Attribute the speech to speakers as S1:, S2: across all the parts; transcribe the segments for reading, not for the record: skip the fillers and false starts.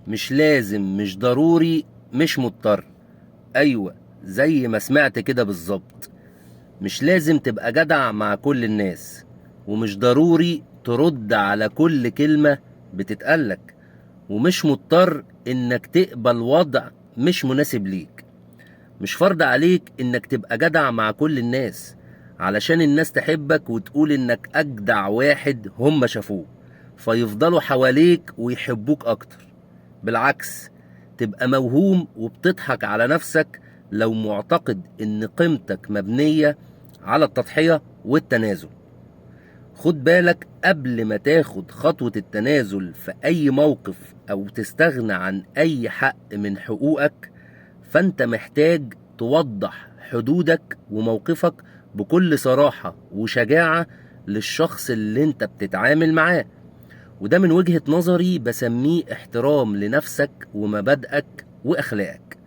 S1: مش لازم، مش ضروري، مش مضطر. ايوه، زي ما سمعت كده بالظبط. مش لازم تبقى جدع مع كل الناس، ومش ضروري ترد على كل كلمة بتتقالك، ومش مضطر انك تقبل وضع مش مناسب ليك. مش فرض عليك انك تبقى جدع مع كل الناس علشان الناس تحبك وتقول انك اجدع واحد هم شافوه، فيفضلوا حواليك ويحبوك اكتر. بالعكس، تبقى موهوم وبتضحك على نفسك لو معتقد ان قيمتك مبنية على التضحية والتنازل. خد بالك قبل ما تاخد خطوة التنازل في اي موقف او تستغنى عن اي حق من حقوقك، فانت محتاج توضح حدودك وموقفك بكل صراحة وشجاعة للشخص اللي انت بتتعامل معاه. وده من وجهة نظري بسميه احترام لنفسك ومبادئك واخلاقك،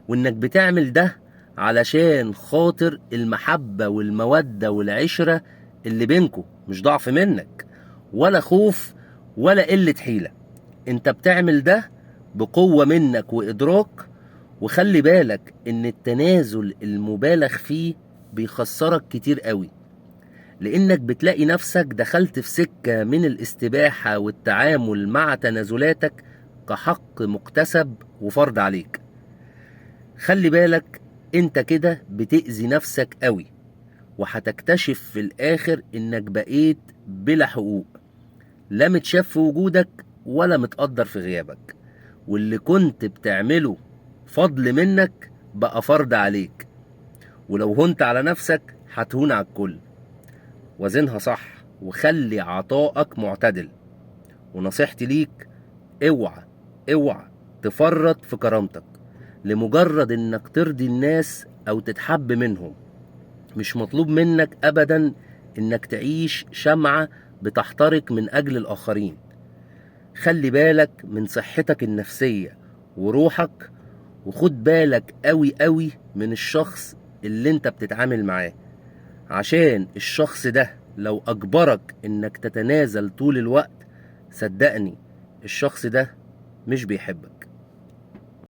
S1: وانك بتعمل ده علشان خاطر المحبة والمودة والعشرة اللي بينكو، مش ضعف منك ولا خوف ولا قلة حيلة. انت بتعمل ده بقوة منك وإدراك. وخلي بالك ان التنازل المبالغ فيه بيخسرك كتير قوي، لانك بتلاقي نفسك دخلت في سكة من الاستباحة والتعامل مع تنازلاتك كحق مكتسب وفرض عليك. خلي بالك، انت كده بتأذي نفسك قوي، وهتكتشف في الاخر انك بقيت بلا حقوق، لا متشاف في وجودك ولا متقدر في غيابك، واللي كنت بتعمله فضل منك بقى فرض عليك. ولو هنت على نفسك هتهون على الكل. وزنها صح، وخلي عطائك معتدل. ونصيحتي ليك، اوعى اوعى تفرط في كرامتك لمجرد انك ترضي الناس او تتحب منهم. مش مطلوب منك ابدا انك تعيش شمعة بتحترق من اجل الاخرين. خلي بالك من صحتك النفسية وروحك، وخد بالك قوي قوي من الشخص اللي انت بتتعامل معاه، عشان الشخص ده لو اجبرك انك تتنازل طول الوقت، صدقني الشخص ده مش بيحبك.